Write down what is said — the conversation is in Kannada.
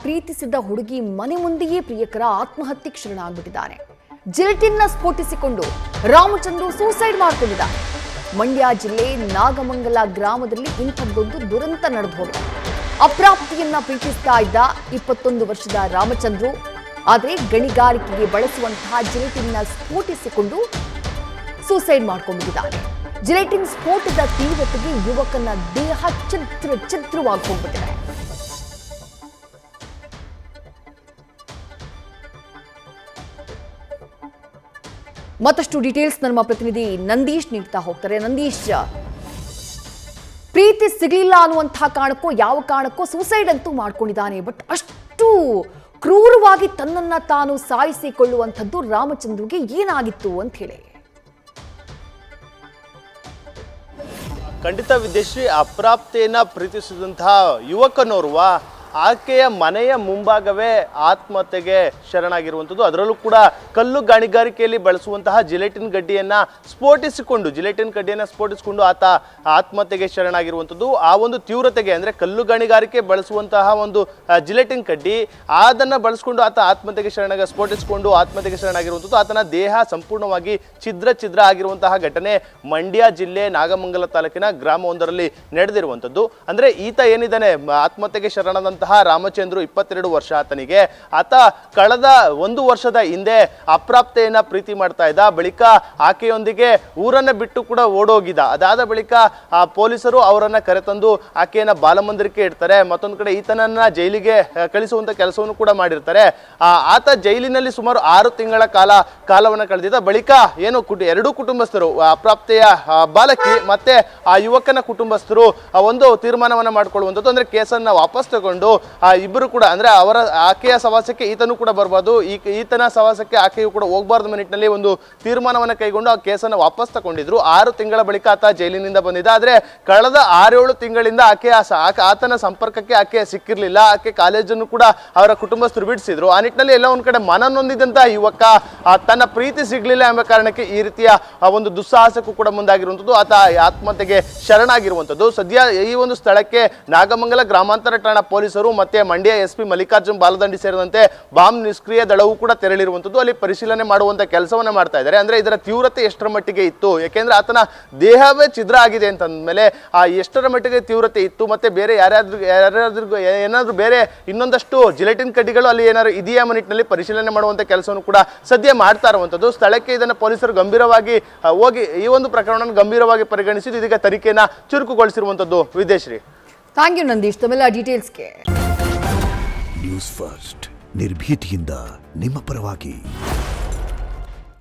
ಪ್ರೀತಿಸಿದ ಹುಡುಗಿ ಮನೆ ಮುಂದೆಯೇ ಪ್ರಿಯಕರ ಆತ್ಮಹತ್ಯೆಗೆ ಶರಣಾಗ್ಬಿಟ್ಟಿದ್ದಾನೆ. ಜಿಲೆಟಿನ್ನ ಸ್ಫೋಟಿಸಿಕೊಂಡು ರಾಮಚಂದ್ರು ಸೂಸೈಡ್ ಮಾಡಿಕೊಂಡಿದ್ದಾನೆ. ಮಂಡ್ಯ ಜಿಲ್ಲೆ ನಾಗಮಂಗಲ ಗ್ರಾಮದಲ್ಲಿ ಇಂಥದ್ದೊಂದು ದುರಂತ ನಡೆದು ಹೋಗಿದೆ. ಅಪ್ರಾಪ್ತಿಯನ್ನ ಪ್ರೀತಿಸ್ತಾ ಇದ್ದ 21 ವರ್ಷದ ರಾಮಚಂದ್ರು ಆದರೆ ಗಣಿಗಾರಿಕೆಗೆ ಬಳಸುವಂತಹ ಜಿಲೆಟಿನ್ನ ಸ್ಫೋಟಿಸಿಕೊಂಡು ಸೂಸೈಡ್ ಮಾಡಿಕೊಂಡಿದ್ದಾನೆ. ಜಿಲೆಟಿನ್ ಸ್ಫೋಟದ ತೀವ್ರತೆಗೆ ಯುವಕನ ದೇಹ ಛಿದ್ರವಾಗಿ ಹೋಗ್ಬಿಟ್ಟಿದೆ. ಮತ್ತಷ್ಟು ಡೀಟೇಲ್ಸ್ ನಮ್ಮ ಪ್ರತಿನಿಧಿ ನಂದೀಶ್ ನೀಡ್ತಾ ಹೋಗ್ತಾರೆ. ನಂದೀಶ್, ಪ್ರೀತಿ ಸಿಗಲಿಲ್ಲ ಅನ್ನುವಂತಹ ಕಾರಣಕ್ಕೋ ಯಾವ ಕಾರಣಕ್ಕೋ ಸೂಸೈಡ್ ಅಂತೂ ಮಾಡ್ಕೊಂಡಿದ್ದಾನೆ. ಬಟ್ ಅಷ್ಟು ಕ್ರೂರವಾಗಿ ತನ್ನನ್ನ ತಾನು ಸಾಯಿಸಿಕೊಳ್ಳುವಂಥದ್ದು ರಾಮಚಂದ್ರುಗೆ ಏನಾಗಿತ್ತು ಅಂತ ಹೇಳಿ? ಖಂಡಿತ ವಿದ್ಯಶ್ರೀ, ಅಪ್ರಾಪ್ತೆಯನ್ನ ಪ್ರೀತಿಸಿದಂತಹ ಯುವಕನೋರ್ವ ಆಕೆಯ ಮನೆಯ ಮುಂಭಾಗವೇ ಆತ್ಮಹತ್ಯೆಗೆ ಶರಣಾಗಿರುವಂಥದ್ದು. ಅದರಲ್ಲೂ ಕೂಡ ಕಲ್ಲು ಗಣಿಗಾರಿಕೆಯಲ್ಲಿ ಬಳಸುವಂತಹ ಜಿಲೆಟಿನ್ ಕಡ್ಡಿಯನ್ನು ಸ್ಫೋಟಿಸಿಕೊಂಡು ಆತ ಆತ್ಮಹತ್ಯೆಗೆ ಶರಣಾಗಿರುವಂಥದ್ದು. ಆ ಒಂದು ತೀವ್ರತೆಗೆ ಅಂದರೆ ಕಲ್ಲು ಗಣಿಗಾರಿಕೆ ಬಳಸುವಂತಹ ಒಂದು ಜಿಲೆಟಿನ್ ಕಡ್ಡಿ ಅದನ್ನು ಬಳಸಿಕೊಂಡು ಆತ ಸ್ಫೋಟಿಸಿಕೊಂಡು ಆತ್ಮಹತ್ಯೆಗೆ ಶರಣಾಗಿರುವಂಥದ್ದು. ಆತನ ದೇಹ ಸಂಪೂರ್ಣವಾಗಿ ಛಿದ್ರ ಆಗಿರುವಂತಹ ಘಟನೆ ಮಂಡ್ಯ ಜಿಲ್ಲೆ ನಾಗಮಂಗಲ ತಾಲೂಕಿನ ಗ್ರಾಮವೊಂದರಲ್ಲಿ ನಡೆದಿರುವಂಥದ್ದು. ಅಂದರೆ ಈತ ಏನಿದ್ದಾನೆ ಆತ್ಮಹತ್ಯೆಗೆ ಶರಣಾದಂತಹ ರಾಮಚಂದ್ರು 22 ವರ್ಷ ಆತನಿಗೆ. ಆತ ಕಳೆದ 1 ವರ್ಷದ ಹಿಂದೆ ಅಪ್ರಾಪ್ತೆಯನ್ನ ಪ್ರೀತಿ ಮಾಡ್ತಾ ಇದ್ದ. ಬಳಿಕ ಆಕೆಯೊಂದಿಗೆ ಊರನ್ನ ಬಿಟ್ಟು ಕೂಡ ಓಡೋಗಿದ್ದ. ಅದಾದ ಬಳಿಕ ಪೊಲೀಸರು ಅವರನ್ನ ಕರೆತಂದು ಆಕೆಯನ್ನ ಬಾಲಮಂದಿರಕ್ಕೆ ಇಡ್ತಾರೆ. ಮತ್ತೊಂದು ಕಡೆ ಈತನನ್ನ ಜೈಲಿಗೆ ಕಳಿಸುವಂತ ಕೆಲಸವನ್ನು ಕೂಡ ಮಾಡಿರ್ತಾರೆ. ಆತ ಜೈಲಿನಲ್ಲಿ ಸುಮಾರು 6 ತಿಂಗಳ ಕಾಲವನ್ನು ಕಳೆದಿದ್ದ. ಬಳಿಕ ಏನು ಎರಡೂ ಕುಟುಂಬಸ್ಥರು, ಅಪ್ರಾಪ್ತೆಯ ಬಾಲಕಿ ಮತ್ತೆ ಆ ಯುವಕನ ಕುಟುಂಬಸ್ಥರು ಒಂದು ತೀರ್ಮಾನವನ್ನ ಮಾಡ್ಕೊಳ್ಳುವಂಥದ್ದು. ಅಂದ್ರೆ ಕೇಸನ್ನ ವಾಪಸ್ ತಗೊಂಡು ಇಬ್ಬರು ಕೂಡ ಅಂದ್ರೆ ಆಕೆಯ ಸವಾಸಕ್ಕೆ ಈತನು ಕೂಡ ಬರಬಾರ್ದು, ಈತನ ಸವಾಸಕ್ಕೆ ಆಕೆಯು ಕೂಡ ಹೋಗಬಾರ್ದು ನಿಟ್ಟಿನಲ್ಲಿ ಒಂದು ತೀರ್ಮಾನವನ್ನು ಕೈಗೊಂಡು ಆ ಕೇಸನ್ನು ವಾಪಸ್ ತಗೊಂಡಿದ್ರು. 6 ತಿಂಗಳ ಬಳಿಕ ಆತ ಜೈಲಿನಿಂದ ಬಂದಿದ್ದ. ಆದ್ರೆ ಕಳೆದ 6-7 ತಿಂಗಳಿಂದ ಆತನ ಸಂಪರ್ಕಕ್ಕೆ ಆಕೆ ಸಿಕ್ಕಿರ್ಲಿಲ್ಲ. ಆಕೆ ಕಾಲೇಜನ್ನು ಕೂಡ ಅವರ ಕುಟುಂಬಸ್ಥರು ಬಿಡಿಸಿದ್ರು. ಆ ನಿಟ್ಟಿನಲ್ಲಿ ಎಲ್ಲ ಒಂದ್ ಕಡೆ ಮನನೊಂದಿದಂತ ಯುವಕ ತನ್ನ ಪ್ರೀತಿ ಸಿಗ್ಲಿಲ್ಲ ಎಂಬ ಕಾರಣಕ್ಕೆ ಈ ರೀತಿಯ ಒಂದು ದುಸ್ಸಾಹಸಕ್ಕೂ ಕೂಡ ಮುಂದಾಗಿರುವಂಥದ್ದು. ಆತ ಆತ್ಮಹತ್ಯೆಗೆ ಶರಣಾಗಿರುವಂಥದ್ದು. ಸದ್ಯ ಈ ಒಂದು ಸ್ಥಳಕ್ಕೆ ನಾಗಮಂಗಲ ಗ್ರಾಮಾಂತರ ಠಾಣಾ ಪೊಲೀಸರು ಮತ್ತೆ ಮಂಡ್ಯ SP ಮಲ್ಲಿಕಾರ್ಜುನ್ ಬಾಲದಂಡಿ ಸೇರಿದಂತೆ ಬಾಂಬ್ ನಿಷ್ಕ್ರಿಯ ದಳವು ಕೂಡ ತೆರಳಿರುವಂಥದ್ದು. ಅಲ್ಲಿ ಪರಿಶೀಲನೆ ಮಾಡುವಂತ ಕೆಲಸವನ್ನ ಮಾಡ್ತಾ ಇದ್ದಾರೆ. ಅಂದ್ರೆ ಇದರ ತೀವ್ರತೆ ಎಷ್ಟರ ಮಟ್ಟಿಗೆ ಇತ್ತು, ಯಾಕೆಂದ್ರೆ ಆತನ ದೇಹವೇ ಛಿದ್ರ ಆಗಿದೆ ಅಂತಂದ್ಮೇಲೆ ಎಷ್ಟರ ಮಟ್ಟಿಗೆ ತೀವ್ರತೆ ಇತ್ತು, ಮತ್ತೆ ಬೇರೆ ಯಾರ್ಯಾದ್ರಿಗೂ ಏನಾದ್ರು ಬೇರೆ ಇನ್ನೊಂದಷ್ಟು ಜಿಲೆಟಿನ್ ಕಡ್ಡಿಗಳು ಅಲ್ಲಿ ಏನಾದ್ರು ಇದೆಯಾ ನಿಟ್ಟಿನಲ್ಲಿ ಪರಿಶೀಲನೆ ಮಾಡುವಂತ ಕೆಲಸವನ್ನು ಕೂಡ ಸದ್ಯ ಮಾಡ್ತಾ ಇರುವಂಥದ್ದು. ಸ್ಥಳಕ್ಕೆ ಇದನ್ನ ಪೊಲೀಸರು ಗಂಭೀರವಾಗಿ ಹೋಗಿ ಈ ಒಂದು ಪ್ರಕರಣ ಗಂಭೀರವಾಗಿ ಪರಿಗಣಿಸಿದ್ದು ಇದೀಗ ತನಿಖೆಯನ್ನ ಚುರುಕುಗೊಳಿಸಿರುವಂಥದ್ದು. ವಿದ್ಯಶ್ರೀ, ಥ್ಯಾಂಕ್ ಯು ನಂದೀಶ್ ತಮ್ಮೆಲ್ಲ ಡೀಟೇಲ್ಸ್ಗೆ. ನ್ಯೂಸ್ ಫಸ್ಟ್ ನಿರ್ಭೀತಿಯಿಂದ ನಿಮ್ಮ ಪರವಾಗಿ.